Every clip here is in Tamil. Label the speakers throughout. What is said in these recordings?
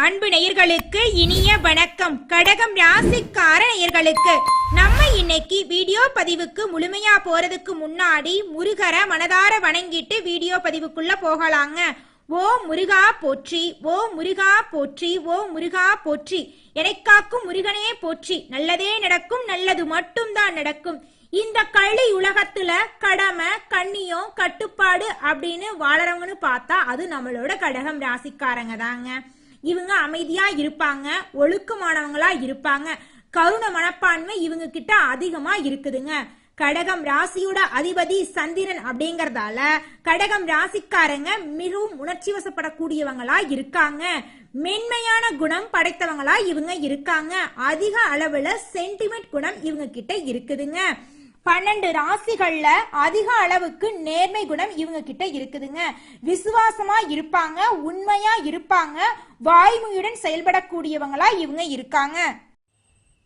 Speaker 1: அன்பு நேயர்களுக்கு இனிய வணக்கம். கடகம் ராசிக்கார நேயர்களுக்கு நம்ம இன்னைக்கு வீடியோ பதிவுக்கு முழுமையா போறதுக்கு முன்னாடி முருகரை மனதார வணங்கிட்டு வீடியோ பதிவுக்குள்ள போகலாங்க. ஓ முருகா போற்றி, ஓ முருகா போற்றி, ஓ முருகா போற்றி, எனக்காக்கும் முருகனே போற்றி. நல்லதே நடக்கும், நல்லது மட்டும்தான் நடக்கும். இந்த கள்ளி உலகத்துல கடமை கண்ணியம் கட்டுப்பாடு அப்படின்னு வாழறவங்கன்னு பார்த்தா அது நம்மளோட கடகம் ராசிக்காரங்க தாங்க. இவங்க அமைதியா இருப்பாங்க, ஒழுக்கமானவங்களா இருப்பாங்க, கருணை மனப்பான்மை இவங்க கிட்ட அதிகமா இருக்குதுங்க. கடகம் ராசியோட அதிபதி சந்திரன் அப்படிங்கறதால கடகம் ராசிக்காரங்க மிகவும் உணர்ச்சி வசப்படக்கூடியவங்களா இருக்காங்க. மென்மையான குணம் படைத்தவங்களா இவங்க இருக்காங்க. அதிக அளவுல சென்டிமெண்ட் குணம் இவங்க கிட்ட இருக்குதுங்க. 12 ராசிகள்ல அதிக அளவுக்கு நேர்மை குணம் இவங்க கிட்ட இருக்குதுங்க. விசுவாசமா இருப்பாங்க, உண்மையா இருப்பாங்க, வாய்மையுடன் செயல்படக்கூடியவங்களா இவங்க இருக்காங்க.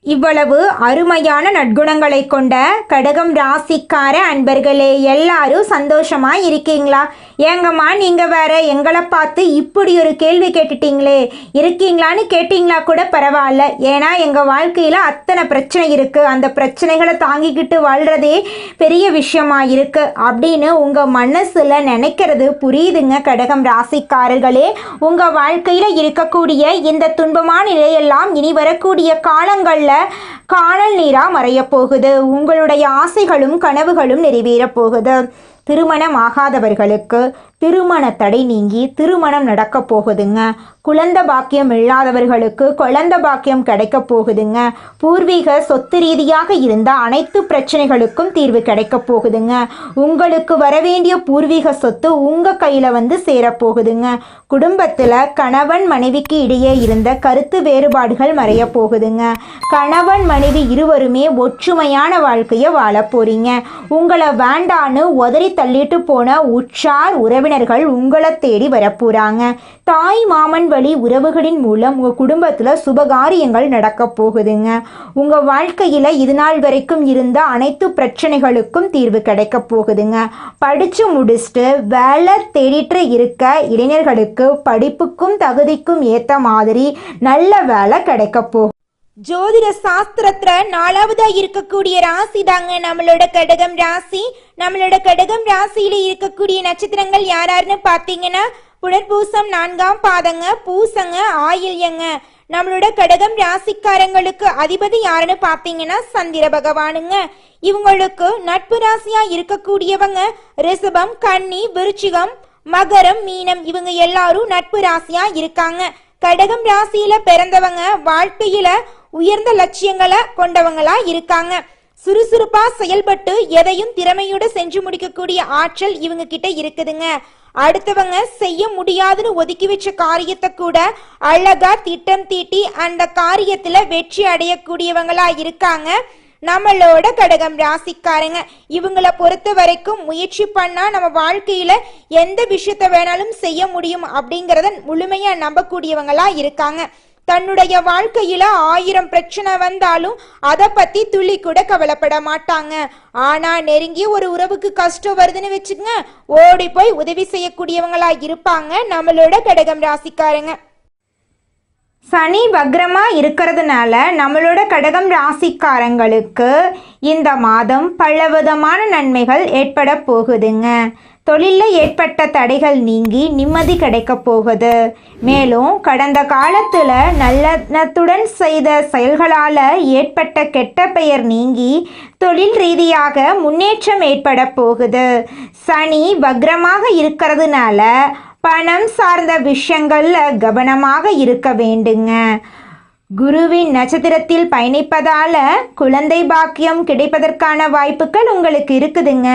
Speaker 1: இவ்வளவு அருமையான நற்குணங்களை கொண்ட கடகம் ராசிக்கார அன்பர்களே, எல்லாரும் சந்தோஷமா இருக்கீங்களா? ஏங்கம்மா நீங்க வேற எங்களை பார்த்து இப்படி ஒரு கேள்வி கேட்டுட்டீங்களே, இருக்கீங்களான்னு கேட்டீங்களா கூட பரவாயில்ல. ஏன்னா எங்க வாழ்க்கையில அத்தனை பிரச்சனை இருக்கு, அந்த பிரச்சனைகளை தாங்கிக்கிட்டு வாழ்றதே பெரிய விஷயமா இருக்கு அப்படின்னு உங்க மனசுல நினைக்கிறது புரியுதுங்க. கடகம் ராசிக்காரர்களே, உங்க வாழ்க்கையில இருக்கக்கூடிய இந்த துன்பமான நிலையெல்லாம் இனி வரக்கூடிய காலங்கள்ல காணல் நீரா மறைய போகுது. உங்களுடைய ஆசைகளும் கனவுகளும் நிறைவேற போகுது. திருமணம் ஆகாதவர்களுக்கு திருமண தடை நீங்கி திருமணம் நடக்க போகுதுங்க. குழந்தை பாக்கியம் இல்லாதவர்களுக்கு குழந்தை பாக்கியம் கிடைக்க போகுதுங்க. பூர்வீக சொத்து ரீதியாக இருந்த அனைத்து பிரச்சனைகளுக்கும் தீர்வு கிடைக்க போகுதுங்க. உங்களுக்கு வரவேண்டிய பூர்வீக சொத்து உங்க கையில வந்து சேரப்போகுதுங்க. குடும்பத்துல கணவன் மனைவிக்கு இடையே இருந்த கருத்து வேறுபாடுகள் மறைய போகுதுங்க. கணவன் மனைவி இருவருமே ஒற்றுமையான வாழ்க்கையை வாழ போறீங்க. உங்களை வேண்டான்னு உதறி தள்ளிட்டு போன உற்றார் உறவினர்கள் உங்களை தேடி வரப்போறாங்க. தாய் மாமன் வழி உறவுகளின் மூலம் உங்க குடும்பத்துல சுபகாரியங்கள் நடக்க போகுதுங்க. உங்க வாழ்க்கையில இது நாள் வரைக்கும் இருந்த அனைத்து பிரச்சனைகளுக்கும் தீர்வு கிடைக்க போகுதுங்க. படிச்சு முடிச்சுட்டு வேலை தேடிட்டு இருக்க இளைஞர்களுக்கு படிப்புக்கும் தகுதிக்கும் ஏத்த மாதிரி நல்ல வேலை கிடைக்க போகும். ஜோதிட சாஸ்திரத்துல 4வதா இருக்கக்கூடிய ராசி தாங்க நம்மளோட கடகம் ராசி. நம்மளோட கடகம் ராசியில இருக்கக்கூடிய நட்சத்திரங்கள் யாராருன்னு பாத்தீங்கன்னா புனர்பூசம் 4ஆம் பாதங்க, பூசங்க, ஆயில்யங்க. நம்மளோட கடகம் ராசிக்காரங்களுக்கு அதிபதி யாருன்னு பாத்தீங்கன்னா சந்திர பகவானுங்க. இவங்களுக்கு நட்பு ராசியா இருக்கக்கூடியவங்க ரிஷபம், கன்னி, விருச்சிகம், மகரம், மீனம். இவங்க எல்லாரும் நட்பு ராசியா இருக்காங்க. கடகம் ராசியில பிறந்தவங்க வாழ்க்கையில உயர்ந்த லட்சியங்களை கொண்டவங்களா இருக்காங்க. சுறுசுறுப்பா செயல்பட்டு எதையும் திறமையோட செஞ்சு முடிக்கக்கூடிய ஆற்றல் இவங்க கிட்ட இருக்குதுங்க. அடுத்தவங்க செய்ய முடியாதுன்னு ஒதுக்கி வச்ச காரியத்தை கூட அழகா திட்டம் தீட்டி அந்த காரியத்துல வெற்றி அடையக்கூடியவங்களா இருக்காங்க நம்மளோட கடகம் ராசிக்காரங்க. இவங்களை பொறுத்த வரைக்கும் முயற்சி பண்ணா நம்ம வாழ்க்கையில எந்த விஷயத்த வேணாலும் செய்ய முடியும் அப்படிங்கறத முழுமையா நம்பக்கூடியவங்களா இருக்காங்க. தன்னுடைய வாழ்க்கையில 1000 பிரச்சனை வந்தாலும் அதை பத்தி துளி கூட கவலைப்பட மாட்டாங்க. ஆனா நெருங்கிய ஒரு உறவுக்கு கஷ்டம் வருதுன்னு வச்சுக்கங்க, ஓடி போய் உதவி செய்யக்கூடியவங்களா இருப்பாங்க நம்மளோட கடகம் ராசிக்காரங்க. சனி வக்ரமா இருக்கிறதுனால நம்மளோட கடகம் ராசிக்காரங்களுக்கு இந்த மாதம் பலவிதமான நன்மைகள் ஏற்பட போகுதுங்க. தொழிலில் ஏற்பட்ட தடைகள் நீங்கி நிம்மதி கிடைக்க போகுது. மேலும் கடந்த காலத்தில் நல்லத்துடன் செய்த செயல்களால் ஏற்பட்ட கெட்ட பெயர் நீங்கி தொழில் ரீதியாக முன்னேற்றம் ஏற்பட போகுது. சனி வக்ரமாக இருக்கிறதுனால பணம் சார்ந்த விஷயங்கள்ல கவனமாக இருக்க வேண்டுங்க. குருவின் நட்சத்திரத்தில் பயணிப்பதால குழந்தை பாக்கியம் கிடைப்பதற்கான வாய்ப்புகள் உங்களுக்கு இருக்குதுங்க.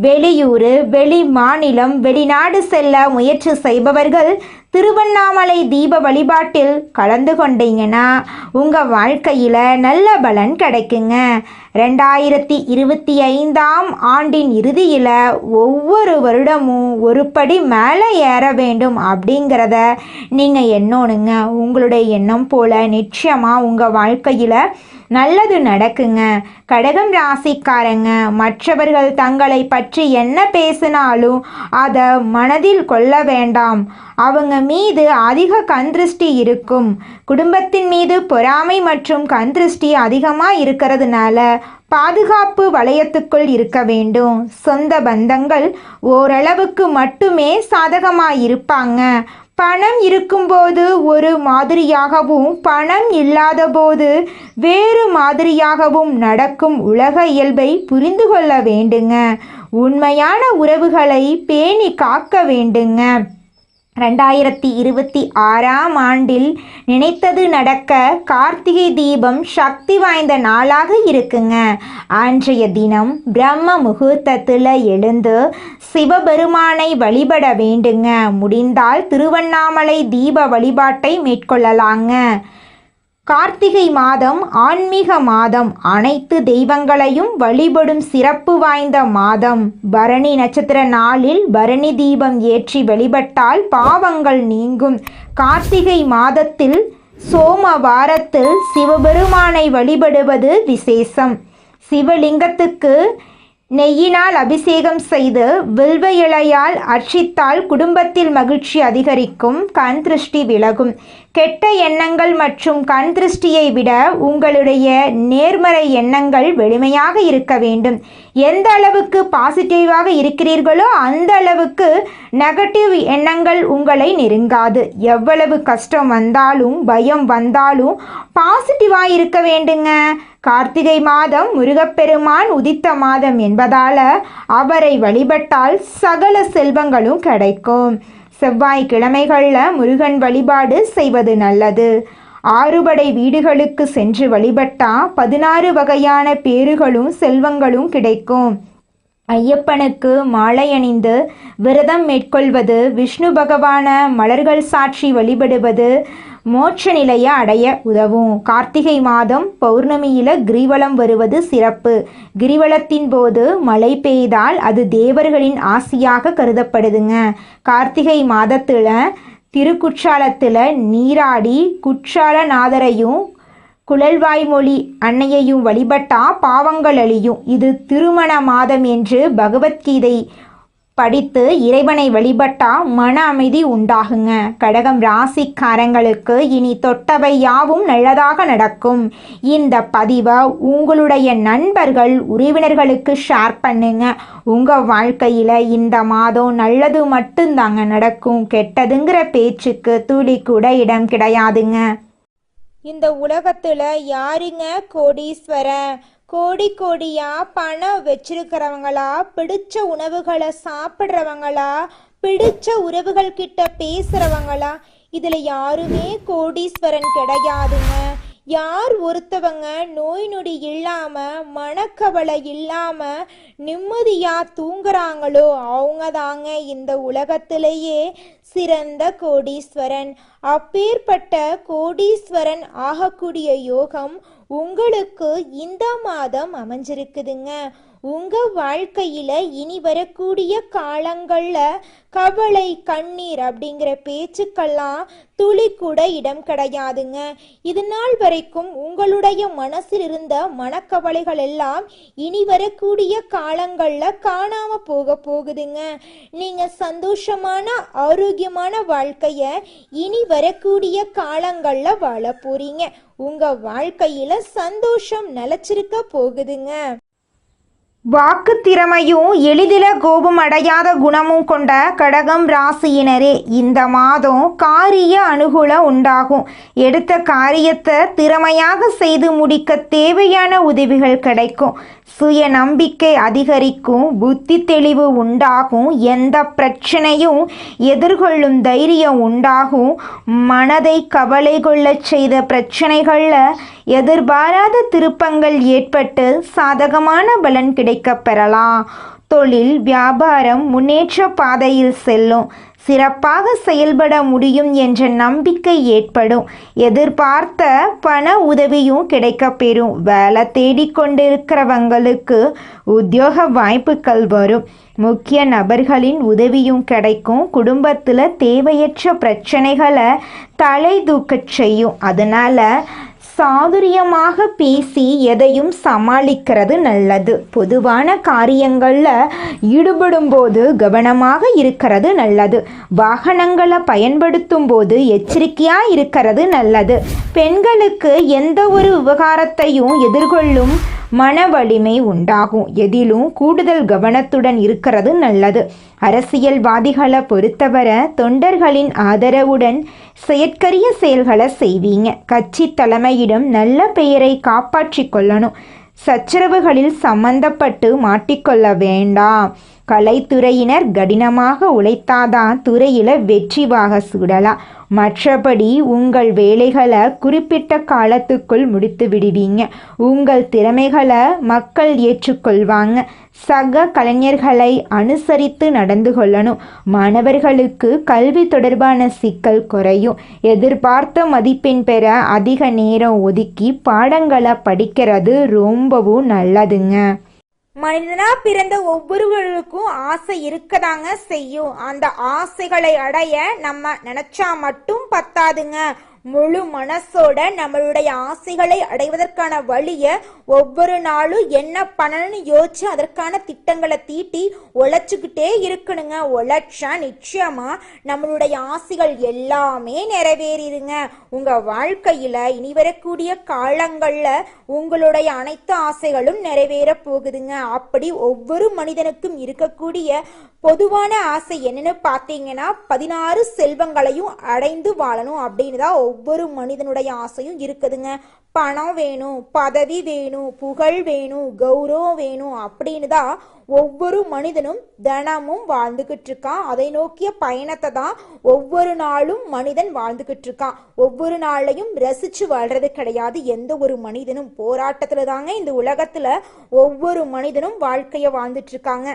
Speaker 1: வெளியூர், வெளி மாநிலம், வெளிநாடு செல்ல முயற்சி செய்பவர்கள் திருவண்ணாமலை தீப வழிபாட்டில் கலந்து கொண்டீங்கன்னா உங்கள் வாழ்க்கையில் நல்ல பலன் கிடைக்குங்க. 2025ஆம் ஆண்டின் இறுதியில் ஒவ்வொரு வருடமும் ஒரு படி மேலே ஏற வேண்டும் அப்படிங்கிறத நீங்கள் எண்ணணுங்க. உங்களுடைய எண்ணம் போல் நிச்சயமாக உங்கள் வாழ்க்கையில் நல்லது நடக்குங்க. கடகம் ராசிக்காரங்க மற்றவர்கள் தங்களை பற்றி என்ன பேசினாலும் அதை மனதில் கொள்ள வேண்டாம். அவங்க மீது அதிக கண்திருஷ்டி இருக்கும். குடும்பத்தின் மீது பொறாமை மற்றும் கண்திருஷ்டி அதிகமாக இருக்கிறதுனால பாதுகாப்பு வளையத்துக்குள் இருக்க வேண்டும். சொந்த பந்தங்கள் ஓரளவுக்கு மட்டுமே சாதகமாக இருப்பாங்க. பணம் இருக்கும்போது ஒரு மாதிரியாகவும் பணம் இல்லாத போது வேறு மாதிரியாகவும் நடக்கும் உலக இயல்பை புரிந்து கொள்ள வேண்டுங்க. உண்மையான உறவுகளை பேணி காக்க வேண்டுங்க. 2026ஆம் ஆண்டில் நினைத்தது நடக்க கார்த்திகை தீபம் சக்தி வாய்ந்த நாளாக இருக்குங்க. அன்றைய தினம் பிரம்ம முகூர்த்தத்தில் எழுந்து சிவபெருமானை வழிபட வேண்டுங்க. முடிந்தால் திருவண்ணாமலை தீப வழிபாட்டை மேற்கொள்ளலாங்க. கார்த்திகை மாதம் ஆன்மீக மாதம். அனைத்து தெய்வங்களையும் வழிபடும் சிறப்பு வாய்ந்த மாதம். பரணி நட்சத்திர நாளில் பரணி தீபம் ஏற்றி வழிபட்டால் பாவங்கள் நீங்கும். கார்த்திகை மாதத்தில் சோமவாரத்தில் சிவபெருமானை வழிபடுவது விசேஷம். சிவலிங்கத்துக்கு நெய்யினால் அபிஷேகம் செய்து வில்வ இலையால் அர்ச்சித்தால் குடும்பத்தில் மகிழ்ச்சி அதிகரிக்கும். கண் திருஷ்டி விலகும். கெட்ட எண்ணங்கள் மற்றும் கண் திருஷ்டியை விட உங்களுடைய நேர்மறை எண்ணங்கள் வலிமையாக இருக்க வேண்டும். எந்த அளவுக்கு பாசிட்டிவாக இருக்கிறீர்களோ அந்த அளவுக்கு நெகட்டிவ் எண்ணங்கள் உங்களை நெருங்காது. எவ்வளவு கஷ்டம் வந்தாலும் பயம் வந்தாலும் பாசிட்டிவாக இருக்க வேண்டுங்க. கார்த்திகை மாதம் முருகப்பெருமான் உதித்த மாதம் என்பதால் அவரை வழிபட்டால் சகல செல்வங்களும் கிடைக்கும். செவ்வாய்க்கிழமைகளில் முருகன் வழிபாடு செய்வது நல்லது. ஆறுபடை வீடுகளுக்கு சென்று வழிபட்டால் 16 வகையான பேறுகளும் செல்வங்களும் கிடைக்கும். ஐயப்பனுக்கு மாலை அணிந்து விரதம் மேற்கொள்வது, விஷ்ணு பகவான மலர்கள் சாற்றி வழிபடுவது மோட்ச நிலையை அடைய உதவும். கார்த்திகை மாதம் பௌர்ணமியில் கிரிவலம் வருவது சிறப்பு. கிரிவலத்தின் போது மழை பெய்தால் அது தேவர்களின் ஆசியாக கருதப்படுதுங்க. கார்த்திகை மாதத்தில் திருக்குற்றாலத்தில் நீராடி குற்றாலநாதரையும் குழல்வாய்மொழி அன்னையையும் வழிபட்டா பாவங்கள் அழியும். இது திருமண மாதம் என்று பகவத்கீதை படித்து இறைவனை வழிபட்டா மன அமைதி உண்டாகுங்க. கடகம் ராசிக்காரங்களுக்கு இனி தொட்டவை யாவும் நல்லதாக நடக்கும். இந்த பதிவை உங்களுடைய நண்பர்கள் உறவினர்களுக்கு ஷேர் பண்ணுங்க. உங்கள் வாழ்க்கையில் இந்த மாதம் நல்லது மட்டும்தாங்க நடக்கும். கெட்டதுங்கிற பேச்சுக்கு துளி கூட இடம் கிடையாதுங்க.
Speaker 2: இந்த உலகத்துல யாருங்க கோடீஸ்வரன்? கோடி கோடியா பணம் வச்சிருக்கிறவங்களா, பிடிச்ச உணவுகளை சாப்பிட்றவங்களா, பிடிச்ச உறவுகள் கிட்ட பேசுறவங்களா? இதுல யாருமே கோடீஸ்வரன் கிடையாதுங்க. யார் ஒருத்தவங்க நோய் நொடி இல்லாம மனக்கவலை இல்லாம நிம்மதியா தூங்குறாங்களோ அவங்க தாங்க இந்த உலகத்திலேயே சிறந்த கோடீஸ்வரன். அப்பேற்பட்ட கோடீஸ்வரன் ஆகக்கூடிய யோகம் உங்களுக்கு இந்த மாதம் அமைஞ்சிருக்குதுங்க. உங்க வாழ்க்கையில இனி வரக்கூடிய காலங்கள்ல கவலை கண்ணீர் அப்படிங்கிற பேச்சுக்கெல்லாம் துளி கூட இடம் கிடையாதுங்க. இது நாள் வரைக்கும் உங்களுடைய மனசில் இருந்த மனக்கவலைகள் எல்லாம் இனி வரக்கூடிய காலங்கள்ல காணாம போகுதுங்க. நீங்க சந்தோஷமான ஆரோக்கியமான வாழ்க்கைய இனி வரக்கூடிய காலங்கள்ல வாழ போறீங்க. உங்க வாழ்க்கையில சந்தோஷம் நிலைச்சிருக்க போகுதுங்க.
Speaker 1: வாக்கு திறமையும் எளிதில் கோபம் அடையாத குணமும் கொண்ட கடகம் ராசியினரே இந்த மாதம் காரிய அனுகூலம் உண்டாகும். எடுத்த காரியத்தை திறமையாக செய்து முடிக்க தேவையான உதவிகள் கிடைக்கும். சுய நம்பிக்கை அதிகரிக்கும். புத்தி தெளிவு உண்டாகும். எந்த பிரச்சனையும் எதிர்கொள்ளும் தைரியம் உண்டாகும். மனதை கவலை கொள்ளச் செய்த பிரச்சனைகளில் எதிர்பாராத திருப்பங்கள் ஏற்பட்டு சாதகமான பலன் கிடைக்கப் பெறலாம். தொழில் வியாபாரம் முன்னேற்ற பாதையில் செல்லும். சிறப்பாக செயல்பட முடியும் என்ற நம்பிக்கை ஏற்படும். எதிர்பார்த்த பண உதவியும் கிடைக்கப்பெறும். வேலை தேடிக்கொண்டிருக்கிறவங்களுக்கு உத்தியோக வாய்ப்புகள் வரும். முக்கிய நபர்களின் உதவியும் கிடைக்கும். குடும்பத்தில் தேவையற்ற பிரச்சனைகளை தலை தூக்கச் செய்யும். அதனால்
Speaker 2: சாதுரியமாக பேசி எதையும் சமாளிக்கிறது நல்லது. பொதுவான காரியங்களில் ஈடுபடும் போது கவனமாக இருக்கிறது நல்லது. வாகனங்களை பயன்படுத்தும் போது எச்சரிக்கையாக இருக்கிறது நல்லது. பெண்களுக்கு எந்த ஒரு விவகாரத்தையும் எதிர்கொள்ளும் மன வலிமை உண்டாகும். எதிலும் கூடுதல் கவனத்துடன் இருக்கிறது நல்லது. அரசியல்வாதிகளை பொறுத்தவரை தொண்டர்களின் ஆதரவுடன் செயற்கரிய செயல்களை செய்வீங்க. கட்சி தலைமையிடம் நல்ல பெயரை காப்பாற்றி கொள்ளணும். சச்சரவுகளில் சம்பந்தப்பட்டு மாட்டிக்கொள்ள வேண்டாம். கலைத்துறையினர் கடினமாக உழைத்தாதான் துறையில் வெற்றி வாக சூடலாம். மற்றபடி உங்கள் வேலைகளை குறிப்பிட்ட காலத்துக்குள் முடித்து விடுவீங்க. உங்கள் திறமைகளை மக்கள் ஏற்றுக்கொள்வாங்க. சக கலைஞர்களை அனுசரித்து நடந்து கொள்ளணும். மாணவர்களுக்கு கல்வி தொடர்பான சிக்கல் குறையும். எதிர்பார்த்த மதிப்பெண் பெற அதிக நேரம் ஒதுக்கி பாடங்களை படிக்கிறது ரொம்பவும் நல்லதுங்க.
Speaker 1: மனிதனா பிறந்த ஒவ்வொருவருக்கும் ஆசை இருக்கதாங்க செய்யும். அந்த ஆசைகளை அடைய நம்ம நினைச்சா மட்டும் பத்தாதுங்க. முழு மனசோட நம்மளுடைய ஆசைகளை அடைவதற்கான வழிய ஒவ்வொரு நாளும் என்ன பண்ணணும்னு யோசிச்சு அதற்கான திட்டங்களை தீட்டி உழைச்சுக்கிட்டே இருக்கணுங்க. உழைச்சா நிச்சயமா நம்மளுடைய ஆசைகள் எல்லாமே நிறைவேறிடுங்க. உங்க வாழ்க்கையில இனி வரக்கூடிய காலங்கள்ல உங்களுடைய அனைத்து ஆசைகளும் நிறைவேற போகுதுங்க. அப்படி ஒவ்வொரு மனிதனுக்கும் இருக்கக்கூடிய பொதுவான ஆசை என்னன்னு பார்த்தீங்கன்னா 16 செல்வங்களையும் அடைந்து வாழணும் அப்படின்னு தான் ஒவ்வொரு மனிதனுடைய ஆசையும் இருக்குதுங்க. பணம் வேணும், பதவி வேணும், புகழ் வேணும், கௌரவம் வேணும் அப்படின்னு தான் ஒவ்வொரு மனிதனும் தினமும் வாழ்ந்துகிட்டு இருக்கான். அதை நோக்கிய பயணத்தை தான் ஒவ்வொரு நாளும் மனிதன் வாழ்ந்துகிட்டு இருக்கான். ஒவ்வொரு நாளையும் ரசிச்சு வாழ்றது கிடையாது. எந்த ஒரு மனிதனும் போராட்டத்துல தாங்க இந்த உலகத்துல ஒவ்வொரு மனிதனும் வாழ்க்கைய வாழ்ந்துட்டு இருக்காங்க.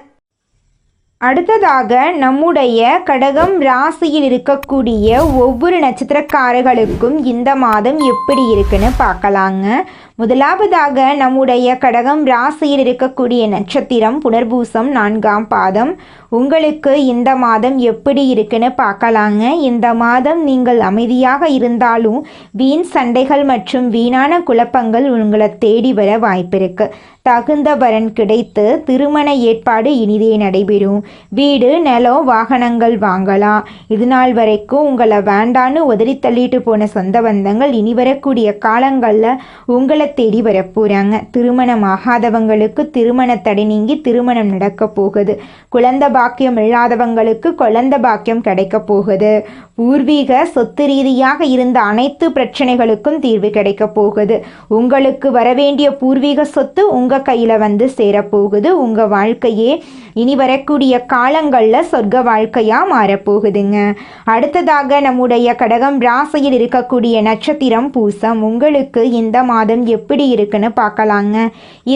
Speaker 2: அடுத்ததாக நம்முடைய கடகம் ராசியில் இருக்கக்கூடிய ஒவ்வொரு நட்சத்திரக்காரர்களுக்கும் இந்த மாதம் எப்படி இருக்குன்னு பார்க்கலாங்க. முதலாவதாக நம்முடைய கடகம் ராசியில் இருக்கக்கூடிய நட்சத்திரம் புனர்பூசம் 4ஆம் பாதம். உங்களுக்கு இந்த மாதம் எப்படி இருக்குன்னு பார்க்கலாங்க. இந்த மாதம் நீங்கள் அமைதியாக இருந்தாலும் வீண் சண்டைகள் மற்றும் வீணான குழப்பங்கள் உங்களை தேடி வர வாய்ப்பிருக்கு. தகுந்த வரன் கிடைத்து திருமண ஏற்பாடு இனிதே நடைபெறும். வீடு, நிலம், வாகனங்கள் வாங்கலாம். இது நாள் வரைக்கும் உங்களை வேண்டான்னு உதறி தள்ளிட்டு போன சொந்த பந்தங்கள் இனி வரக்கூடிய காலங்களில் உங்களை தேடி வரப்போகிறாங்க. திருமணம் ஆகாதவங்களுக்கு திருமண தடை நீங்கி திருமணம் நடக்க போகுது. குழந்தை பாக்கியம் இல்லாதவங்களுக்கு குழந்தை பாக்கியம் கிடைக்க போகுது. பூர்வீக சொத்து ரீதியாக இருந்த அனைத்து பிரச்சனைகளுக்கும் தீர்வு கிடைக்க போகுது. உங்களுக்கு வரவேண்டிய பூர்வீக சொத்து உங்கள் கையில் வந்து சேரப்போகுது. உங்கள் வாழ்க்கையே இனி வரக்கூடிய காலங்களில் சொர்க்க வாழ்க்கையாக மாறப்போகுதுங்க. அடுத்ததாக நம்முடைய கடகம் ராசியில் இருக்கக்கூடிய நட்சத்திரம் பூசம். உங்களுக்கு இந்த மாதம் எப்படி இருக்குன்னு பார்க்கலாங்க.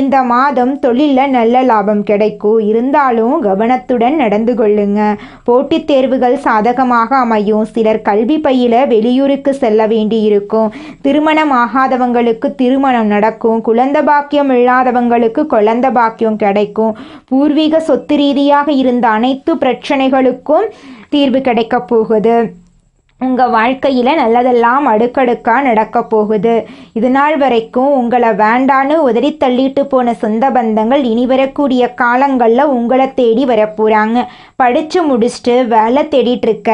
Speaker 2: இந்த மாதம் தொழிலில் நல்ல லாபம் கிடைக்கும். இருந்தாலும் கவனத்துடன் நடந்து கொள்ளுங்க. போட்டித் தேர்வுகள் சாதகமாக அமையும். சிலர் கல்வி பயில வெளியூருக்கு செல்ல வேண்டி இருக்கும். திருமணம் ஆகாதவங்களுக்கு திருமணம் நடக்கும். குழந்தை பாக்கியம் இல்லாதவங்களுக்கு குழந்தை பாக்கியம் கிடைக்கும். பூர்வீக சொத்து ரீதியாக இருந்த அனைத்து பிரச்சனைகளுக்கும் தீர்வு கிடைக்க போகுது. உங்கள் வாழ்க்கையில் நல்லதெல்லாம் அடுக்கடுக்காக நடக்க போகுது. இது நாள் வரைக்கும் உங்களை வேண்டான்னு உதறி தள்ளிட்டு போன சொந்த பந்தங்கள் இனி வரக்கூடிய காலங்களில் உங்களை தேடி வரப்போகிறாங்க. படித்து முடிச்சுட்டு வேலை தேடிட்டு இருக்க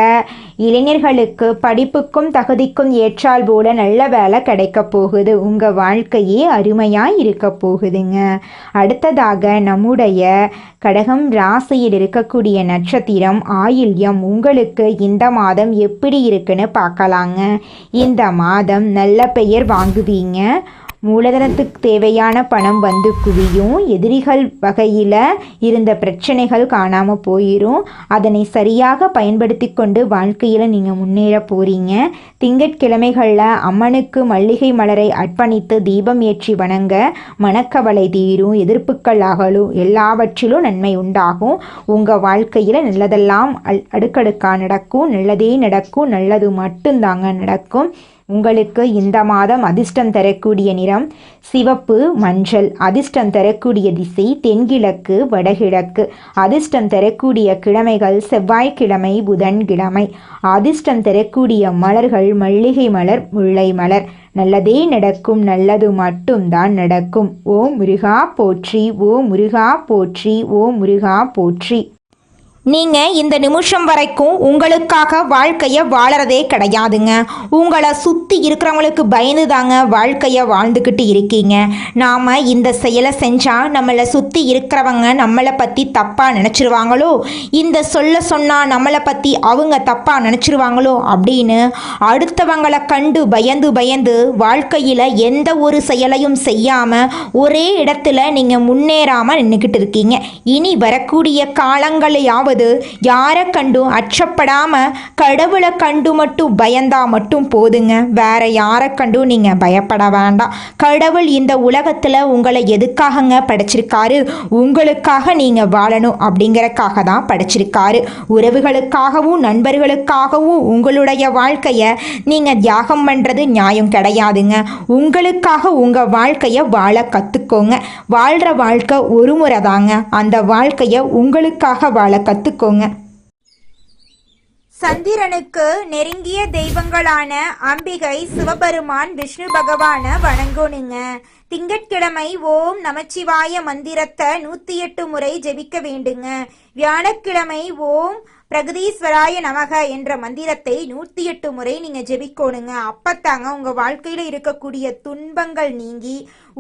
Speaker 2: இளைஞர்களுக்கு படிப்புக்கும் தகுதிக்கும் ஏற்றால் போல நல்ல வேலை கிடைக்க போகுது. உங்கள் வாழ்க்கையே அருமையாக இருக்க போகுதுங்க. அடுத்ததாக நம்முடைய கடகம் ராசியில் இருக்கக்கூடிய நட்சத்திரம் ஆயில்யம். உங்களுக்கு இந்த மாதம் எப்படி இருக்குன்னு பார்க்கலாங்க. இந்த மாதம் நல்ல பெயர் வாங்குவீங்க. மூலதனத்துக்கு தேவையான பணம் வந்து குவியும். எதிரிகள் வகையில் இருந்த பிரச்சனைகள் காணாமல் போயிடும். அதனை சரியாக பயன்படுத்தி கொண்டு வாழ்க்கையில் நீங்கள் முன்னேற போகிறீங்க. திங்கட்கிழமைகளில் அம்மனுக்கு மல்லிகை மலரை அர்ப்பணித்து தீபம் ஏற்றி வணங்க மனக்கவலை தீரும். எதிர்ப்புகள் அகலும். எல்லாவற்றிலும் நன்மை உண்டாகும். உங்கள் வாழ்க்கையில் நல்லதெல்லாம் அடுக்கடுக்காக நடக்கும். நல்லதே நடக்கும். நல்லது மட்டும்தாங்க நடக்கும். உங்களுக்கு இந்த மாதம் அதிர்ஷ்டம் தரக்கூடிய நிறம் சிவப்பு, மஞ்சள். அதிர்ஷ்டம் தரக்கூடிய திசை தென்கிழக்கு, வடகிழக்கு. அதிர்ஷ்டம் தரக்கூடிய கிழமைகள் செவ்வாய்க்கிழமை, புதன்கிழமை. அதிர்ஷ்டம் தரக்கூடிய மலர்கள் மல்லிகை மலர், முல்லை மலர். நல்லதே நடக்கும், நல்லது மட்டும்தான் நடக்கும். ஓம் முருகா போற்றி, ஓம் முருகா போற்றி, ஓம் முருகா போற்றி. நீங்கள் இந்த நிமிஷம் வரைக்கும் உங்களுக்காக வாழ்க்கையை வாழறதே கிடையாதுங்க. உங்களை சுற்றி இருக்கிறவங்களுக்கு பயந்து தாங்க வாழ்க்கையை வாழ்ந்துக்கிட்டு இருக்கீங்க. நாம் இந்த செயலை செஞ்சால் நம்மளை சுற்றி இருக்கிறவங்க நம்மளை பற்றி தப்பாக நினச்சிருவாங்களோ, இந்த சொன்னால் நம்மளை பற்றி அவங்க தப்பாக நினச்சிருவாங்களோ அப்படின்னு அடுத்தவங்களை கண்டு பயந்து வாழ்க்கையில் எந்த ஒரு செயலையும் செய்யாமல் ஒரே இடத்துல நீங்கள் முன்னேறாமல் நின்றுக்கிட்டு இருக்கீங்க. இனி வரக்கூடிய காலங்களையாவது யாரை கண்டும் அச்சப்படாம கடவுளை கண்டு மட்டும் பயந்தா மட்டும் போதுங்க. வேற யாரை கண்டும் நீங்க பயப்பட வேண்டாம். கடவுள் இந்த உலகத்துல உங்களை எதுக்காகங்க படைச்சிருக்காரு? உங்களுக்காக நீங்க வாழணும் அப்படிங்கறக்காக தான் படைச்சிருக்காரு. உறவுகளுக்காகவும் நண்பர்களுக்காகவும் உங்களுடைய வாழ்க்கைய நீங்க தியாகம் பண்றது நியாயம் கிடையாதுங்க. உங்களுக்காக உங்க வாழ்க்கைய வாழ கத்துக்கோங்க. வாழ்ற வாழ்க்கை ஒரு முறை தாங்க. அந்த வாழ்க்கைய உங்களுக்காக வாழ கத்துக்கோங்க.
Speaker 1: சந்திரனுக்கு நெருங்கிய தெய்வங்களான அம்பிகை, சிவபெருமான், விஷ்ணு பகவான வணங்கணுங்க. திங்கட்கிழமை ஓம் நமச்சிவாய மந்திரத்தை 108 முறை ஜெபிக்க வேண்டுங்க. வியாழக்கிழமை ஓம் பிரகதீஸ்வராய நமக என்ற மந்திரத்தை 108 முறை நீங்க ஜெபிக்கணுங்க. அப்பத்தாங்க உங்க வாழ்க்கையில இருக்கக்கூடிய துன்பங்கள் நீங்கி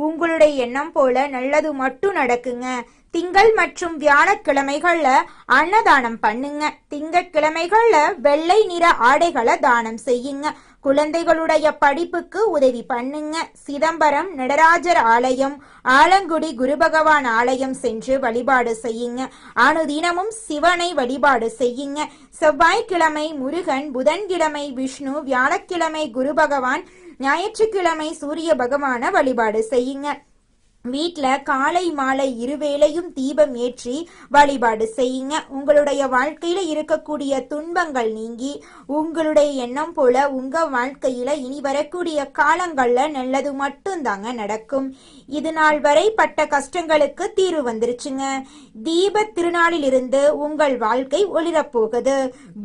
Speaker 1: உங்களுடைய எண்ணம் போல நல்லது மட்டும் நடக்குங்க. திங்கள் மற்றும் வியாழக்கிழமைகள்ல அன்னதானம் பண்ணுங்க. திங்கட்கிழமைகள்ல வெள்ளை நிற ஆடைகளை தானம் செய்யுங்க. குழந்தைகளுடைய படிப்புக்கு உதவி பண்ணுங்க. சிதம்பரம் நடராஜர் ஆலயம், ஆலங்குடி குரு பகவான் ஆலயம் சென்று வழிபாடு செய்யுங்க. அனுதினமும் சிவனை வழிபாடு செய்யுங்க. செவ்வாய்க்கிழமை முருகன், புதன்கிழமை விஷ்ணு, வியாழக்கிழமை குரு பகவான், ஞாயிற்றுக்கிழமை சூரிய பகவான வழிபாடு செய்யுங்க. வீட்டில் காலை மாலை இருவேளையும் தீபம் ஏற்றி வழிபாடு செய்யுங்க. உங்களுடைய வாழ்க்கையில இருக்கக்கூடிய துன்பங்கள் நீங்கி உங்களுடைய எண்ணம் போல உங்க வாழ்க்கையில இனி வரக்கூடிய காலங்கள்ல நல்லது மட்டும்தாங்க நடக்கும். இது நாள் வரை பட்ட கஷ்டங்களுக்கு தீர்வு வந்துருச்சுங்க. தீப திருநாளிலிருந்து உங்கள் வாழ்க்கை ஒளிரப்போகுது.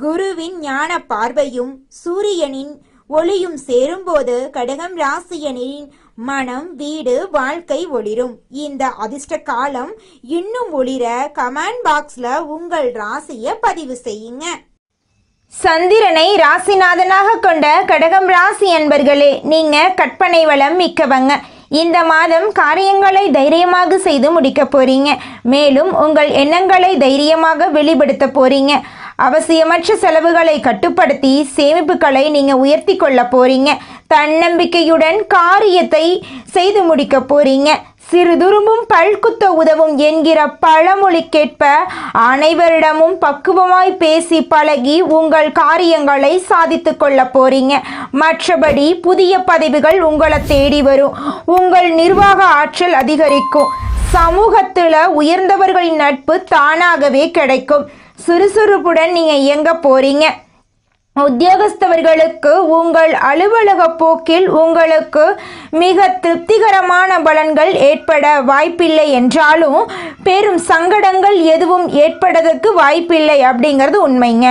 Speaker 1: குருவின் ஞான பார்வையும் சூரியனின் ஒளியும் சேரும்போது கடகம் ராசியனின் மனம், வீடு, வாழ்க்கை ஒளிரும். இந்த அதிர்ஷ்ட காலம் இன்னும் ஒளிர கமெண்ட் பாக்ஸ்ல உங்கள் ராசியை பதிவு செய்யுங்க.
Speaker 2: சந்திரனை ராசிநாதனாக கொண்ட கடகம் ராசி என்பர்களே, நீங்க கற்பனை வளம் மிக்கவங்க. இந்த மாதம் காரியங்களை தைரியமாக செய்து முடிக்க போறீங்க. மேலும் உங்கள் எண்ணங்களை தைரியமாக வெளிப்படுத்த போறீங்க. அவசியமற்ற செலவுகளை கட்டுப்படுத்தி சேமிப்புகளை நீங்க உயர்த்தி கொள்ள போறீங்க. தன்னம்பிக்கையுடன் காரியத்தை செய்து முடிக்க போறீங்க. சிறுதுரும்பும் பல்குத்த உதவும் என்கிற பழமொழிக்கேற்ப அனைவரிடமும் பக்குவமாய் பேசி பழகி உங்கள் காரியங்களை சாதித்து கொள்ள போறீங்க. மற்றபடி புதிய பதவிகள் உங்களை தேடி வரும். உங்கள் நிர்வாக ஆற்றல் அதிகரிக்கும். சமூகத்தில் உயர்ந்தவர்களின் நட்பு தானாகவே கிடைக்கும். சுறுசுறுப்புடன் நீங்க இயங்க போறீங்க. உத்தியோகஸ்தவர்களுக்கு உங்கள் அலுவலக போக்கில் உங்களுக்கு மிக திருப்திகரமான பலன்கள் ஏற்பட வாய்ப்பில்லை என்றாலும் பெரும் சங்கடங்கள் எதுவும் ஏற்படுவதற்கு வாய்ப்பில்லை அப்படிங்கிறது உண்மைங்க.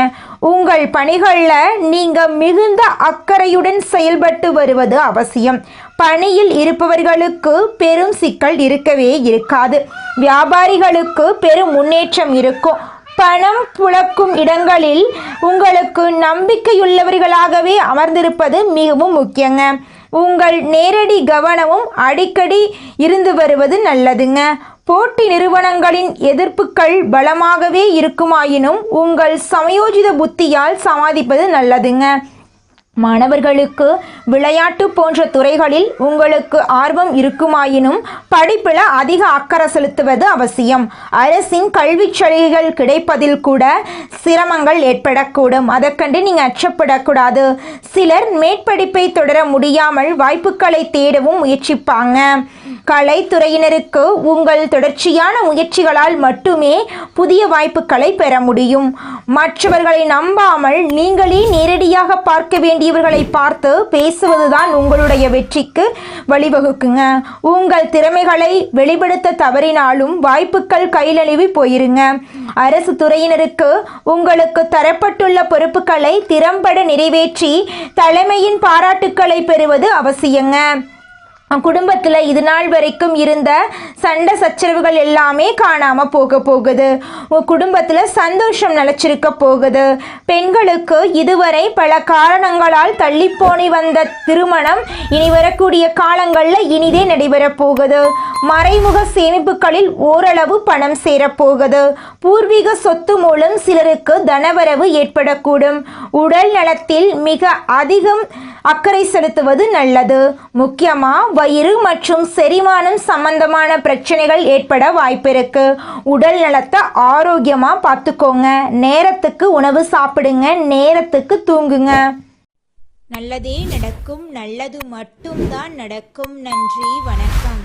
Speaker 2: உங்கள் பணிகளில் நீங்கள் மிகுந்த அக்கறையுடன் செயல்பட்டு வருவது அவசியம். பணியில் இருப்பவர்களுக்கு பெரும் சிக்கல் இருக்கவே இருக்காது. வியாபாரிகளுக்கு பெரும் முன்னேற்றம் இருக்கும். பணம் புழக்கும் இடங்களில் உங்களுக்கு நம்பிக்கையுள்ளவர்களாகவே அமர்ந்திருப்பது மிகவும் முக்கியங்க. உங்கள் நேரடி கவனமும் அடிக்கடி இருந்து வருவது நல்லதுங்க. போட்டி நிறுவனங்களின் எதிர்ப்புகள் பலமாகவே இருக்குமாயினும் உங்கள் சமயோஜித புத்தியால் சமாளிப்பது நல்லதுங்க. மாணவர்களுக்கு விளையாட்டு போன்ற துறைகளில் உங்களுக்கு ஆர்வம் இருக்குமாயினும் படிப்பில் அதிக அக்கறை செலுத்துவது அவசியம். அரசின் கல்வி சலுகைகள் கிடைப்பதில் கூட சிரமங்கள் ஏற்படக்கூடும். அதை கண்டு நீங்கள் அச்சப்படக்கூடாது. சிலர் மேற்படிப்பை தொடர முடியாமல் வாய்ப்புகளை தேடவும் முயற்சிப்பாங்க. கலைத்துறையினருக்கு உங்கள் தொடர்ச்சியான முயற்சிகளால் மட்டுமே புதிய வாய்ப்புகளை பெற முடியும். மற்றவர்களை நம்பாமல் நீங்களே நேரடியாக பார்க்க வேண்டியவர்களை பார்த்து பேசுவதுதான் உங்களுடைய வெற்றிக்கு வழிவகுக்குங்க. உங்கள் திறமைகளை வெளிப்படுத்த தவறினாலும் வாய்ப்புகள் கைநழுவி போயிருங்க. அரசு துறையினருக்கு உங்களுக்கு தரப்பட்டுள்ள பொறுப்புகளை திறம்பட நிறைவேற்றி தலைமையின் பாராட்டுக்களை பெறுவது அவசியங்க. குடும்பத்தில் இது நாள் வரைக்கும் இருந்த சண்டை சச்சரவுகள் எல்லாமே காணாமல் போகுது. குடும்பத்தில் சந்தோஷம் நிலச்சிருக்க போகுது. பெண்களுக்கு இதுவரை பல காரணங்களால் தள்ளிப்போனி வந்த திருமணம் இனி வரக்கூடிய காலங்களில் இனிதே நடைபெறப் போகுது. மறைமுக சேமிப்புகளில் ஓரளவு பணம் சேரப்போகுது. பூர்வீக சொத்து மூலம் சிலருக்கு தனவரவு ஏற்படக்கூடும். உடல் நலத்தில் மிக அதிகம் அக்கறை செலுத்துவது நல்லது. முக்கியமாக வயிறு மற்றும் செரிமானம் சம்பந்தமான பிரச்சனைகள் ஏற்பட வாய்ப்பிருக்கு. உடல் நலத்தை ஆரோக்கியமாக பார்த்துக்கோங்க. நேரத்துக்கு உணவு சாப்பிடுங்க, நேரத்துக்கு தூங்குங்க.
Speaker 1: நல்லதே நடக்கும், நல்லது மட்டும்தான் நடக்கும். நன்றி, வணக்கம்.